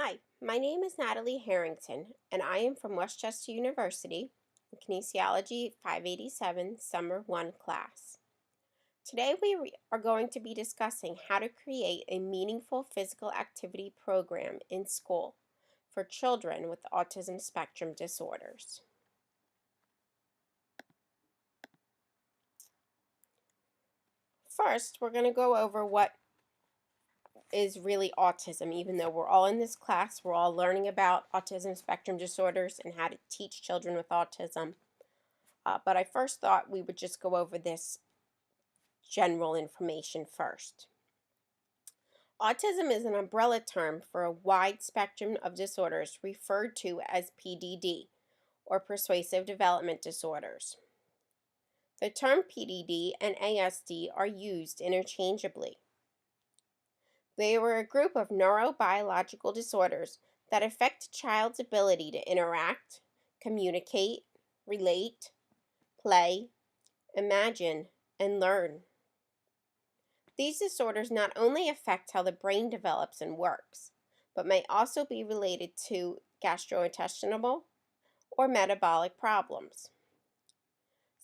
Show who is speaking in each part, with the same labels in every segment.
Speaker 1: Hi, my name is Natalie Harrington, and I am from Westchester University, in Kinesiology 587 Summer 1 class. Today we are going to be discussing how to create a meaningful physical activity program in school for children with autism spectrum disorders. First, we're going to go over what is really autism. Even though we're all in this class, we're all learning about autism spectrum disorders and how to teach children with autism. But I first thought we would just go over this general information first. Autism is an umbrella term for a wide spectrum of disorders referred to as PDD, or persuasive development disorders. The term PDD and ASD are used interchangeably. They are a group of neurobiological disorders that affect a child's ability to interact, communicate, relate, play, imagine, and learn. These disorders not only affect how the brain develops and works, but may also be related to gastrointestinal or metabolic problems.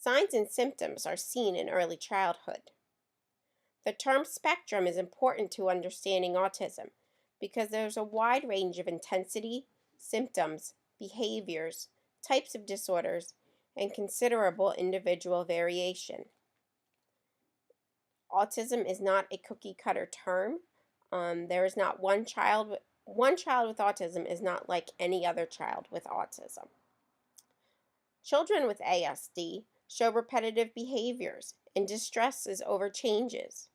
Speaker 1: Signs and symptoms are seen in early childhood. The term spectrum is important to understanding autism because there's a wide range of intensity, symptoms, behaviors, types of disorders, and considerable individual variation. Autism is not a cookie-cutter term. There is not one child with autism is not like any other child with autism. Children with ASD show repetitive behaviors and distresses over changes,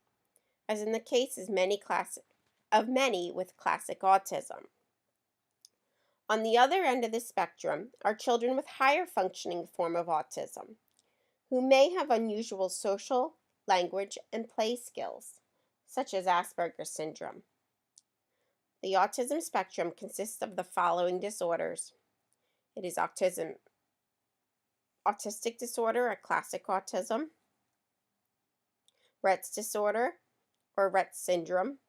Speaker 1: as in the case of many with classic autism. On the other end of the spectrum are children with higher functioning form of autism, who may have unusual social, language, and play skills, such as Asperger's syndrome. The autism spectrum consists of the following disorders. It is autistic disorder or classic autism, Rett's disorder or Rett syndrome,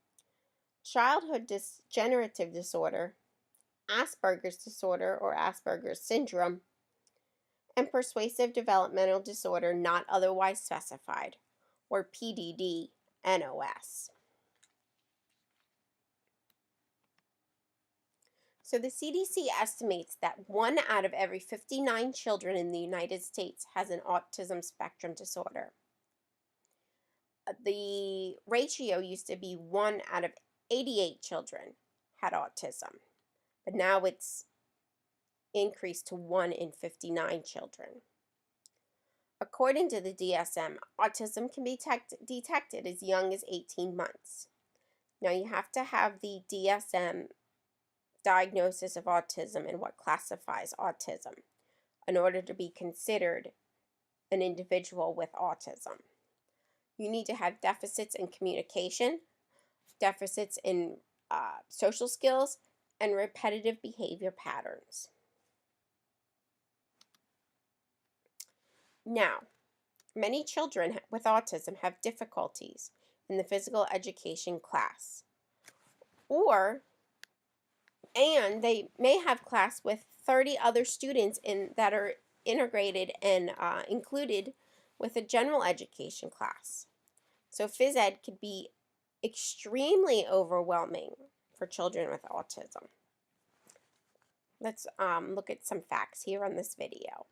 Speaker 1: childhood degenerative disorder, Asperger's disorder or Asperger's syndrome, and persuasive developmental disorder not otherwise specified, or PDD-NOS. So the CDC estimates that 1 out of every 59 children in the United States has an autism spectrum disorder. The ratio used to be 1 out of 88 children had autism, but now it's increased to 1 in 59 children. According to the DSM, autism can be detected as young as 18 months. Now you have to have the DSM diagnosis of autism and what classifies autism in order to be considered an individual with autism. You need to have deficits in communication, deficits in social skills, and repetitive behavior patterns. Now, many children with autism have difficulties in the physical education class, and they may have class with 30 other students that are integrated and included with a general education class. So phys ed could be extremely overwhelming for children with autism. Let's look at some facts here on this video.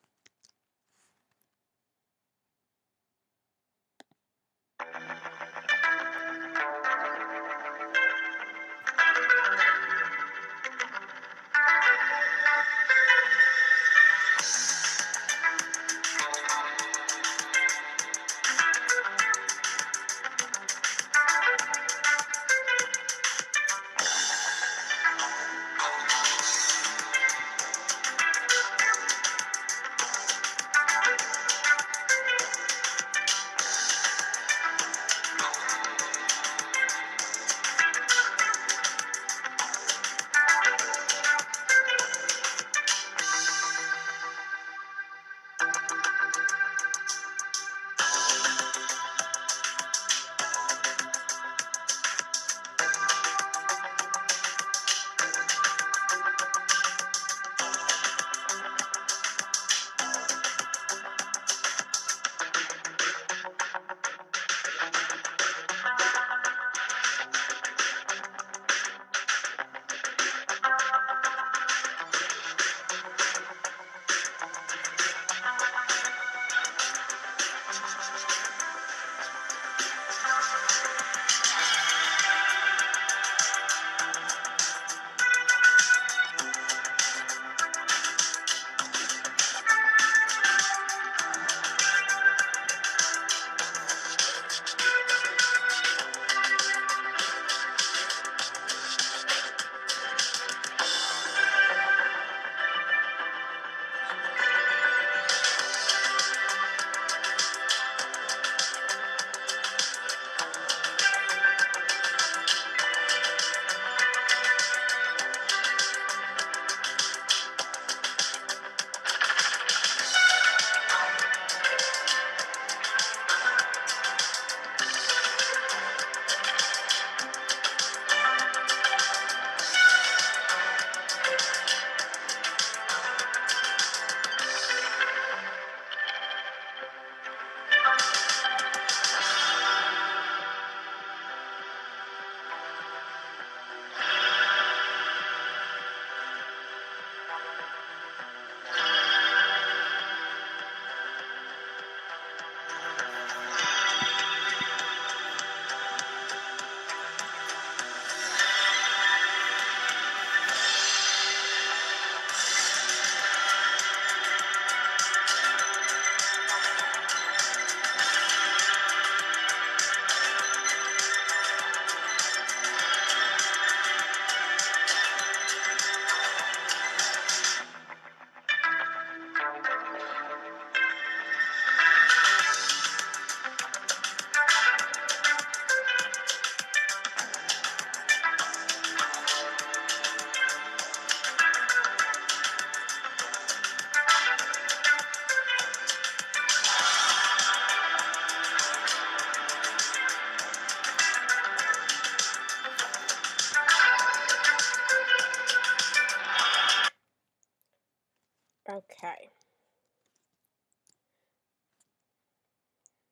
Speaker 1: Okay.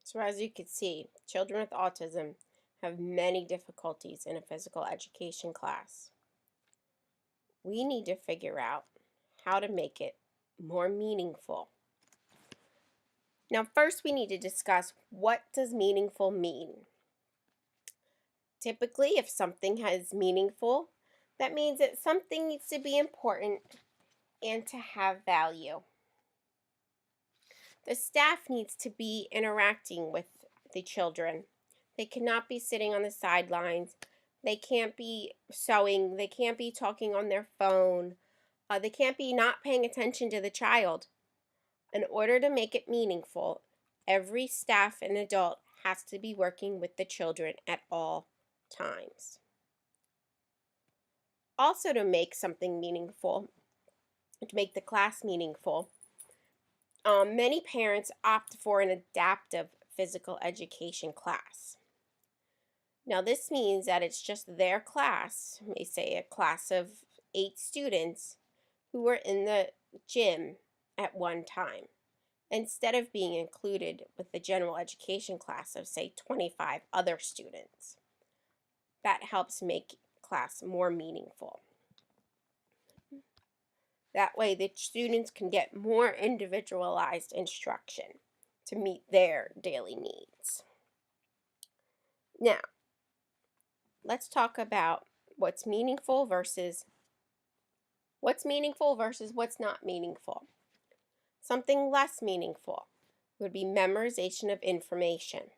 Speaker 1: So as you can see, children with autism have many difficulties in a physical education class. We need to figure out how to make it more meaningful. Now, first we need to discuss, what does meaningful mean? Typically, if something is meaningful, that means that something needs to be important and to have value. The staff needs to be interacting with the children. They cannot be sitting on the sidelines. They can't be sewing. They can't be talking on their phone. They can't be not paying attention to the child. In order to make it meaningful, every staff and adult has to be working with the children at all times. Also, to make something meaningful, to make the class meaningful, many parents opt for an adaptive physical education class. Now, this means that it's just their class, may say a class of 8 students who were in the gym at one time, instead of being included with the general education class of, say, 25 other students. That helps make class more meaningful. That way, the students can get more individualized instruction to meet their daily needs. Now, let's talk about what's meaningful versus what's not meaningful. Something less meaningful would be memorization of information.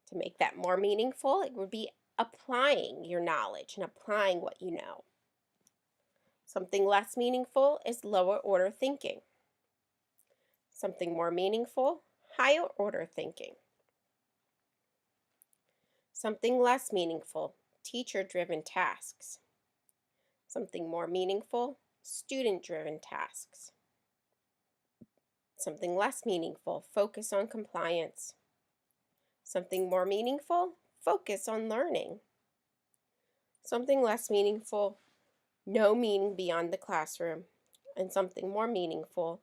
Speaker 1: To make that more meaningful, it would be applying your knowledge and applying what you know. Something less meaningful is lower order thinking. Something more meaningful, higher order thinking. Something less meaningful, teacher-driven tasks. Something more meaningful, student-driven tasks. Something less meaningful, focus on compliance. Something more meaningful, focus on learning. Something less meaningful, no meaning beyond the classroom. And something more meaningful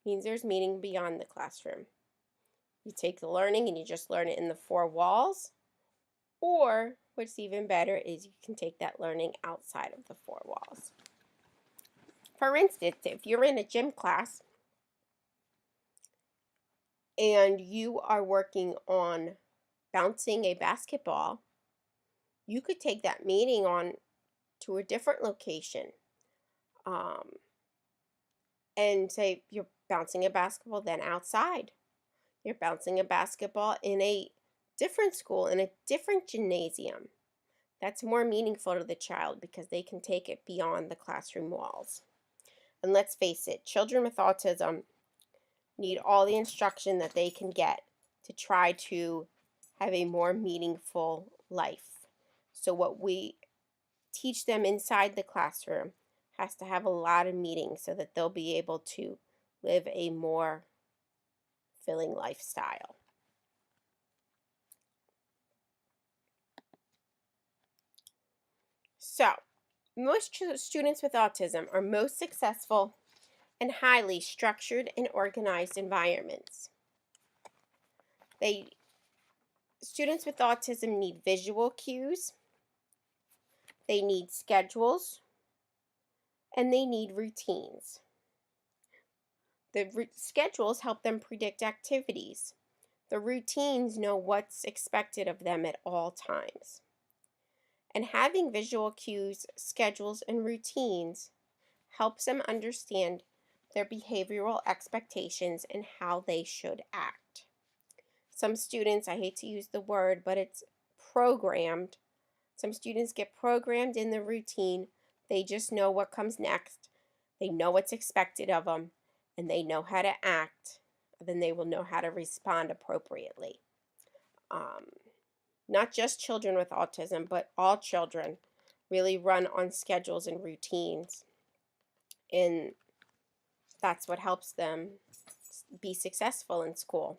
Speaker 1: means there's meaning beyond the classroom. You take the learning and you just learn it in the 4 walls, or what's even better is you can take that learning outside of the 4 walls. For instance, if you're in a gym class and you are working on bouncing a basketball, you could take that meaning on to a different location and say you're bouncing a basketball then outside. You're bouncing a basketball in a different school, in a different gymnasium. That's more meaningful to the child because they can take it beyond the classroom walls. And let's face it, children with autism need all the instruction that they can get to try to have a more meaningful life. So what we teach them inside the classroom has to have a lot of meaning so that they'll be able to live a more fulfilling lifestyle. So, most students with autism are most successful in highly structured and organized environments. Students with autism need visual cues, they need schedules, and they need routines. The schedules help them predict activities. The routines know what's expected of them at all times. And having visual cues, schedules, and routines helps them understand their behavioral expectations and how they should act. Some students, I hate to use the word, but it's programmed. Some students get programmed in the routine. They just know what comes next. They know what's expected of them, and they know how to act. Then they will know how to respond appropriately. Not just children with autism, but all children really run on schedules and routines. And that's what helps them be successful in school.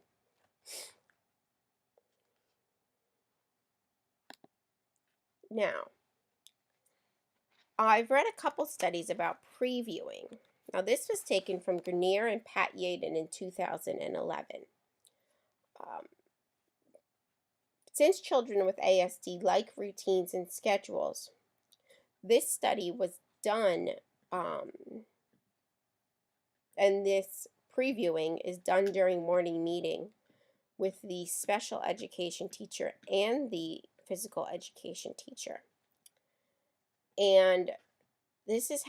Speaker 1: Now, I've read a couple studies about previewing. Now, this was taken from Grenier and Pat Yaden in 2011. Since children with ASD like routines and schedules, this study was done, and this previewing is done during morning meeting with the special education teacher and the physical education teacher. And this is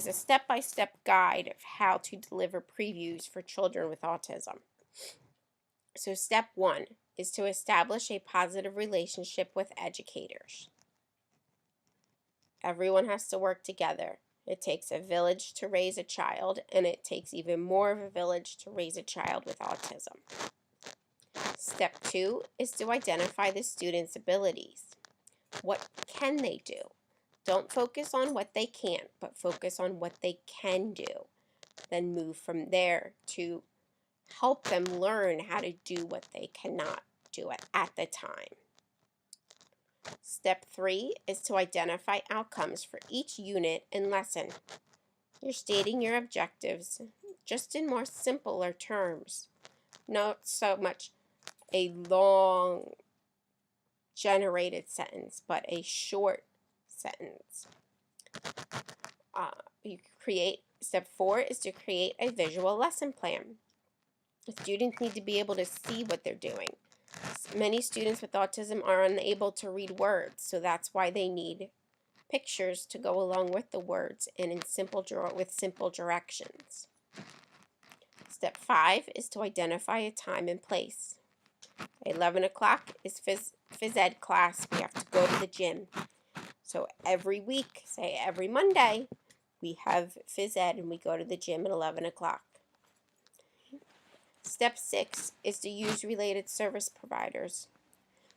Speaker 1: a step-by-step guide of how to deliver previews for children with autism. So step 1 is to establish a positive relationship with educators. Everyone has to work together. It takes a village to raise a child, and it takes even more of a village to raise a child with autism. Step 2 is to identify the student's abilities. What can they do? Don't focus on what they can't, but focus on what they can do. Then move from there to help them learn how to do what they cannot do at the time. Step 3 is to identify outcomes for each unit and lesson. You're stating your objectives just in more simpler terms, not so much a long generated sentence, but a short sentence. Step 4 is to create a visual lesson plan. The students need to be able to see what they're doing. Many students with autism are unable to read words, so that's why they need pictures to go along with the words and with simple directions. Step 5 is to identify a time and place. 11 o'clock is phys ed class. We have to go to the gym. So every week, say every Monday, we have phys ed and we go to the gym at 11 o'clock. Step 6 is to use related service providers.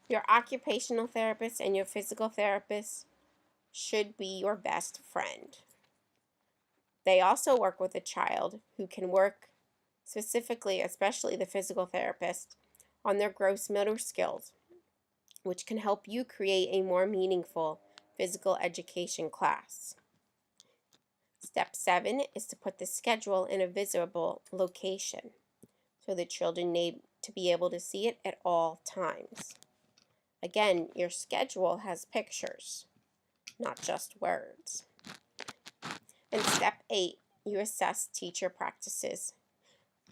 Speaker 1: Your occupational therapist and your physical therapist should be your best friend. They also work with a child who can work specifically, especially the physical therapist, on their gross motor skills, which can help you create a more meaningful physical education class. Step 7 is to put the schedule in a visible location, so the children need to be able to see it at all times. Again, your schedule has pictures, not just words. And step 8, you assess teacher practices.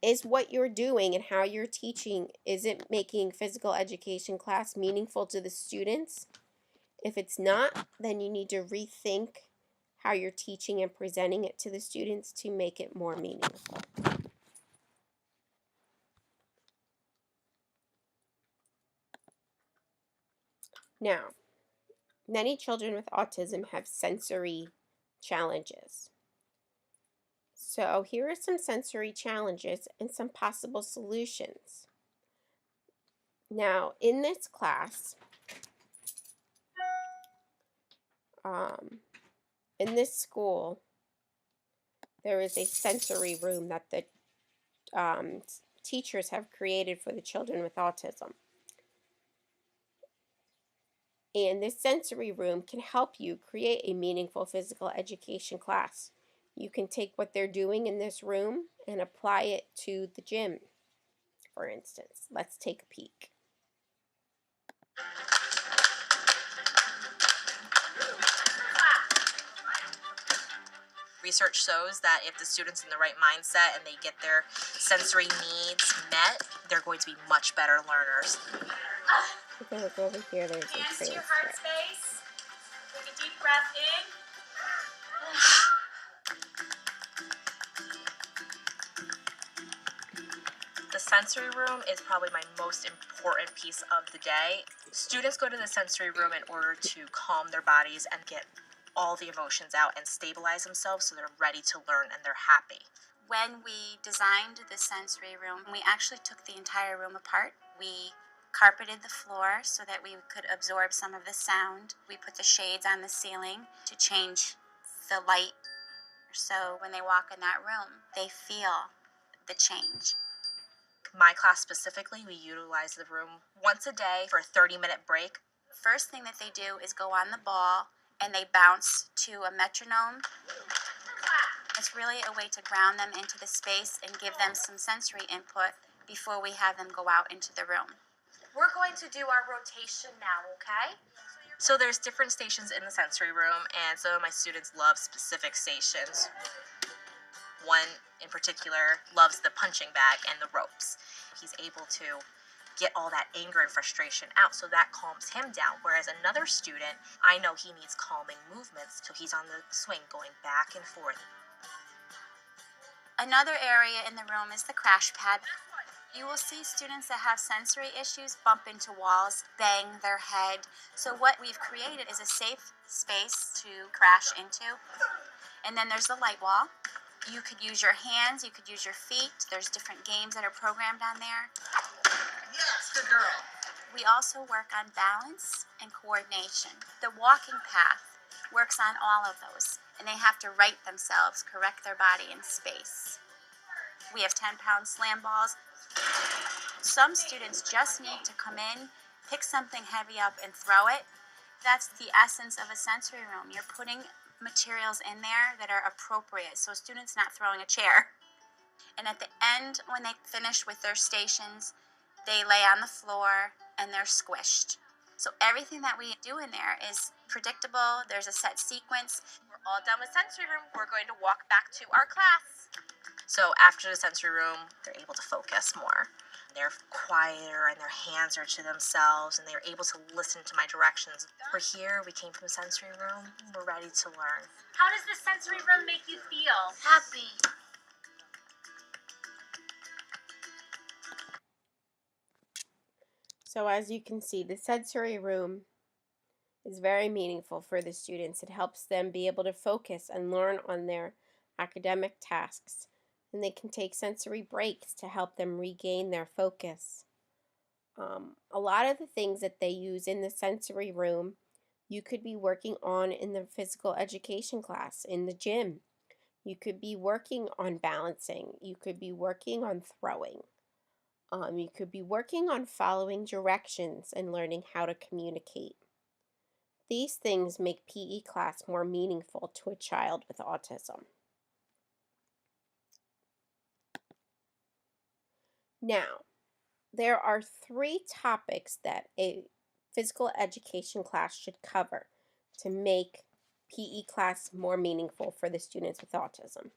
Speaker 1: Is what you're doing and how you're teaching, is it making physical education class meaningful to the students? If it's not, then you need to rethink how you're teaching and presenting it to the students to make it more meaningful. Now, many children with autism have sensory challenges. So here are some sensory challenges and some possible solutions. Now, in this class, in this school, there is a sensory room that the teachers have created for the children with autism. And this sensory room can help you create a meaningful physical education class. You can take what they're doing in this room and apply it to the gym, for instance. Let's take a peek.
Speaker 2: Research shows that if the student's in the right mindset and they get their sensory needs met, they're going to be much better learners.
Speaker 1: Okay, look over here. There's a
Speaker 2: Hands to your
Speaker 1: transcript.
Speaker 2: heart space. Take a deep breath in. The sensory room is probably my most important piece of the day. Students go to the sensory room in order to calm their bodies and get all the emotions out and stabilize themselves so they're ready to learn and they're happy.
Speaker 3: When we designed the sensory room, we actually took the entire room apart. We carpeted the floor so that we could absorb some of the sound. We put the shades on the ceiling to change the light, so when they walk in that room, they feel the change.
Speaker 2: My class specifically, we utilize the room once a day for a 30-minute break.
Speaker 3: First thing that they do is go on the ball and they bounce to a metronome. It's really a way to ground them into the space and give them some sensory input before we have them go out into the room.
Speaker 4: We're going to do our rotation now, okay?
Speaker 2: So there's different stations in the sensory room, and some of my students love specific stations. One in particular loves the punching bag and the ropes. He's able to get all that anger and frustration out, so that calms him down. Whereas another student, I know he needs calming movements, so he's on the swing going back and forth.
Speaker 3: Another area in the room is the crash pad. You will see students that have sensory issues bump into walls, bang their head. So what we've created is a safe space to crash into. And then there's the light wall. You could use your hands, you could use your feet. There's different games that are programmed on there.
Speaker 4: Yes, good girl.
Speaker 3: We also work on balance and coordination. The walking path works on all of those, and they have to right themselves, correct their body in space. We have 10-pound slam balls. Some students just need to come in, pick something heavy up, and throw it. That's the essence of a sensory room. You're putting materials in there that are appropriate, so a student's not throwing a chair. And at the end, when they finish with their stations, they lay on the floor and they're squished. So everything that we do in there is predictable. There's a set sequence.
Speaker 4: We're all done with sensory room. We're going to walk back to our class.
Speaker 2: So after the sensory room, they're able to focus more. They're quieter and their hands are to themselves, and they're able to listen to my directions. We're here, we came from the sensory room, we're ready to learn.
Speaker 4: How does the sensory room make you feel? Happy.
Speaker 1: So as you can see, the sensory room is very meaningful for the students. It helps them be able to focus and learn on their academic tasks. And they can take sensory breaks to help them regain their focus. A lot of the things that they use in the sensory room, you could be working on in the physical education class, in the gym. You could be working on balancing. You could be working on throwing. You could be working on following directions and learning how to communicate. These things make PE class more meaningful to a child with autism. Now, there are 3 topics that a physical education class should cover to make PE class more meaningful for the students with autism.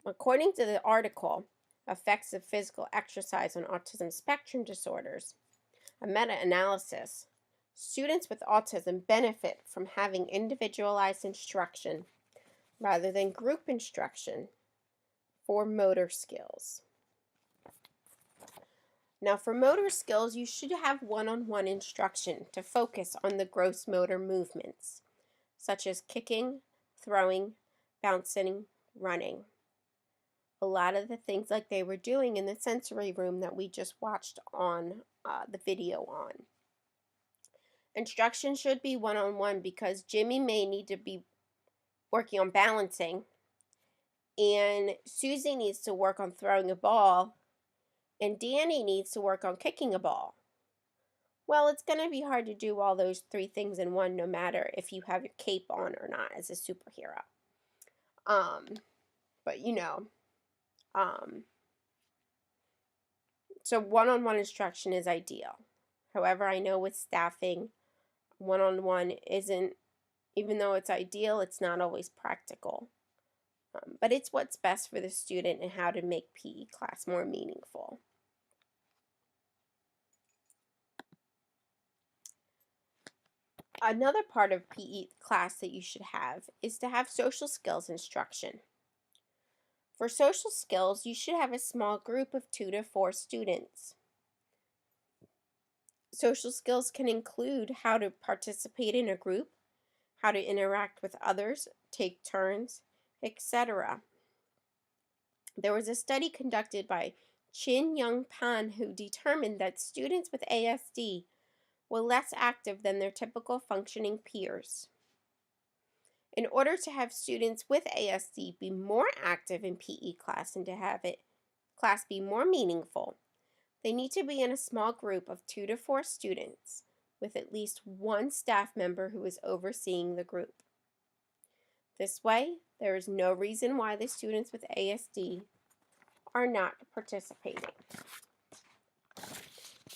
Speaker 1: According to the article, Effects of Physical Exercise on Autism Spectrum Disorders, a meta-analysis, students with autism benefit from having individualized instruction rather than group instruction for motor skills. Now, for motor skills, you should have one-on-one instruction to focus on the gross motor movements, such as kicking, throwing, bouncing, running. A lot of the things like they were doing in the sensory room that we just watched on the video on. Instruction should be one-on-one because Jimmy may need to be working on balancing, and Susie needs to work on throwing a ball, and Danny needs to work on kicking a ball. Well, it's going to be hard to do all those 3 things in one, no matter if you have your cape on or not as a superhero. But you know, so one-on-one instruction is ideal. However, I know with staffing, one-on-one isn't, even though it's ideal, it's not always practical. But it's what's best for the student and how to make PE class more meaningful. Another part of PE class that you should have is to have social skills instruction. For social skills, you should have a small group of 2 to 4 students. Social skills can include how to participate in a group, how to interact with others, take turns, etc. There was a study conducted by Chin Young Pan who determined that students with ASD were less active than their typical functioning peers. In order to have students with ASD be more active in PE class and to have class be more meaningful, they need to be in a small group of 2 to 4 students with at least one staff member who is overseeing the group. This way, There is no reason why the students with ASD are not participating.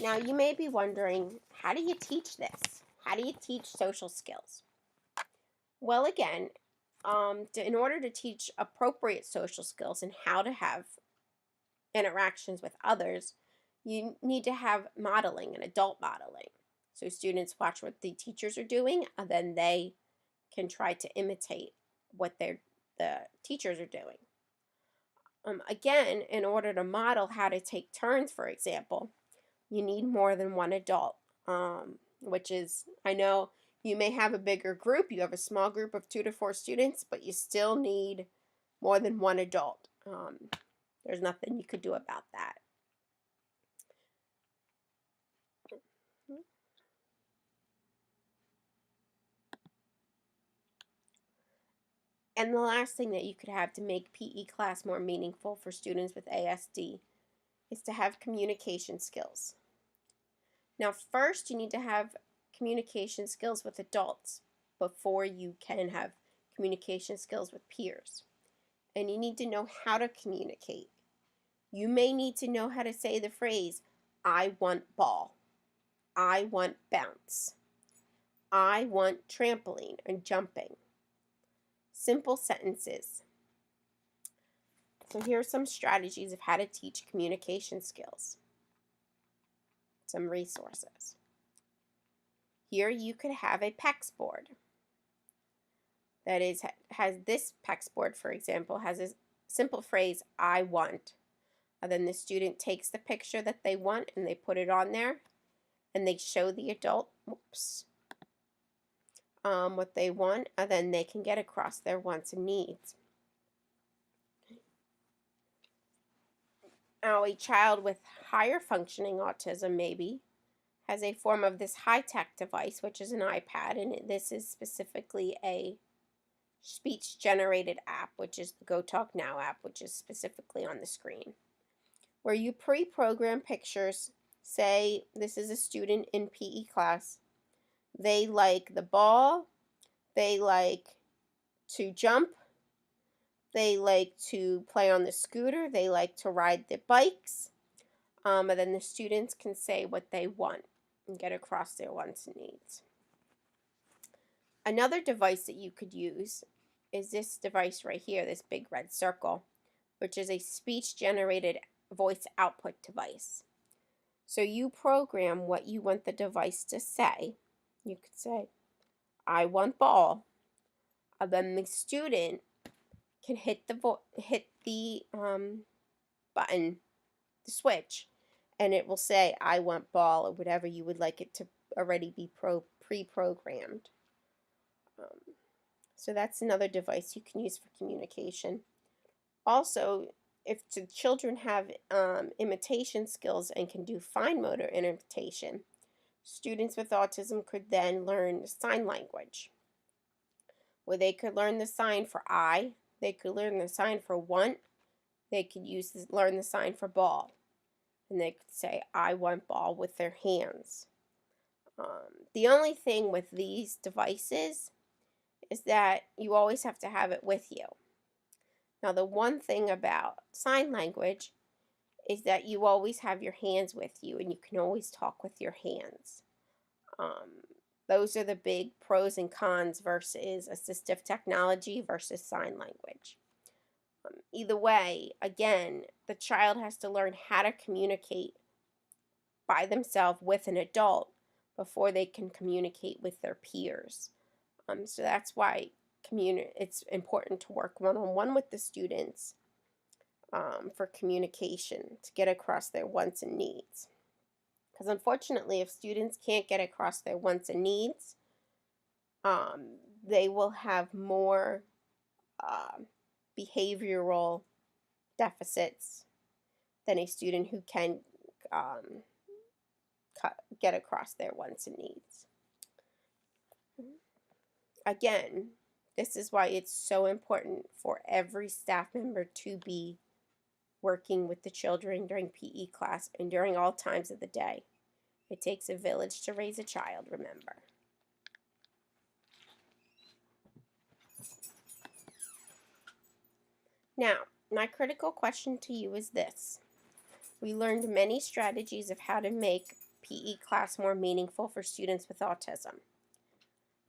Speaker 1: Now, you may be wondering, how do you teach this? How do you teach social skills? Well, again, in order to teach appropriate social skills and how to have interactions with others, you need to have modeling and adult modeling. So students watch what the teachers are doing, and then they can try to imitate what the teachers are doing. Again, in order to model how to take turns, for example, you need more than one adult, which is, I know you may have a bigger group, you have a small group of 2 to 4 students, but you still need more than one adult. There's nothing you could do about that. And the last thing that you could have to make PE class more meaningful for students with ASD is to have communication skills. Now, first, you need to have communication skills with adults before you can have communication skills with peers. And you need to know how to communicate. You may need to know how to say the phrase, I want ball, I want bounce, I want trampoline and jumping. Simple sentences. So here are some strategies of how to teach communication skills. Some resources. Here you could have a PEX board. That is, has this PEX board, for example, has a simple phrase, I want. And then the student takes the picture that they want and they put it on there and they show the adult, what they want, and then they can get across their wants and needs. Now, a child with higher functioning autism maybe has a form of this high-tech device, which is an iPad, and this is specifically a speech-generated app, which is the Go Talk Now app, which is specifically on the screen, where you pre-program pictures. Say this is a student in PE class. They like the ball, they like to jump, they like to play on the scooter, they like to ride the bikes, and then the students can say what they want and get across their wants and needs. Another device that you could use is this device right here, this big red circle, which is a speech-generated voice output device. So you program what you want the device to say. You could say, I want ball. And then the student can hit the button, the switch, and it will say, I want ball, or whatever you would like it to already be pre-programmed. So that's another device you can use for communication. Also, if the children have imitation skills and can do fine motor imitation, students with autism could then learn sign language, where they could learn the sign for I, they could learn the sign for want, they could learn the sign for ball, and they could say, I want ball with their hands. The only thing with these devices is that you always have to have it with you. Now, the one thing about sign language is that you always have your hands with you and you can always talk with your hands. Those are the big pros and cons versus assistive technology versus sign language. Either way, again, the child has to learn how to communicate by themselves with an adult before they can communicate with their peers. So that's why it's important to work one-on-one with the students for communication to get across their wants and needs. Because unfortunately, if students can't get across their wants and needs, they will have more behavioral deficits than a student who can get across their wants and needs. Again, this is why it's so important for every staff member to be working with the children during PE class and during all times of the day. It takes a village to raise a child, remember. Now, my critical question to you is this. We learned many strategies of how to make PE class more meaningful for students with autism.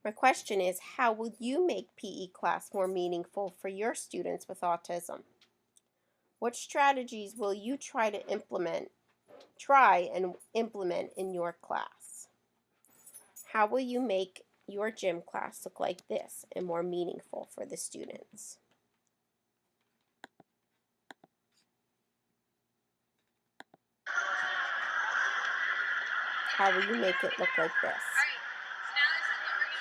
Speaker 1: My question is, how will you make PE class more meaningful for your students with autism? What strategies will you try and implement in your class? How will you make your gym class look like this and more meaningful for the students? How will you make it look like this?
Speaker 4: Alright, so now this is what we're gonna do,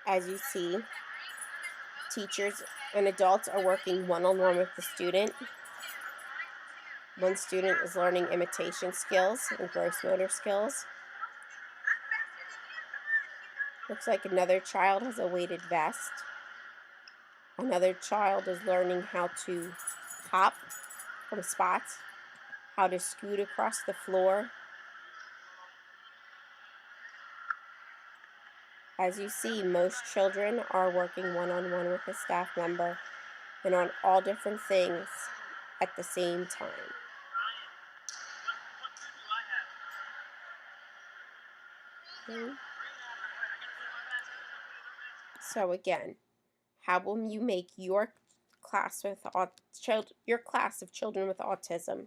Speaker 4: okay? One more time.
Speaker 1: As you see, teachers and adults are working one-on-one with the student. One student is learning imitation skills and gross motor skills. Looks like another child has a weighted vest. Another child is learning how to hop from spots, how to scoot across the floor. As you see, most children are working one-on-one with a staff member and on all different things at the same time. Okay. So again, how will you make your class of children with autism?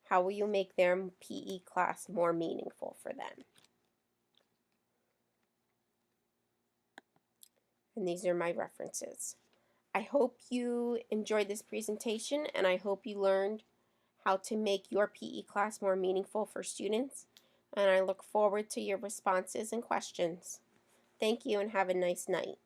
Speaker 1: How will you make their PE class more meaningful for them? And these are my references. I hope you enjoyed this presentation, and I hope you learned how to make your PE class more meaningful for students, and I look forward to your responses and questions. Thank you and have a nice night.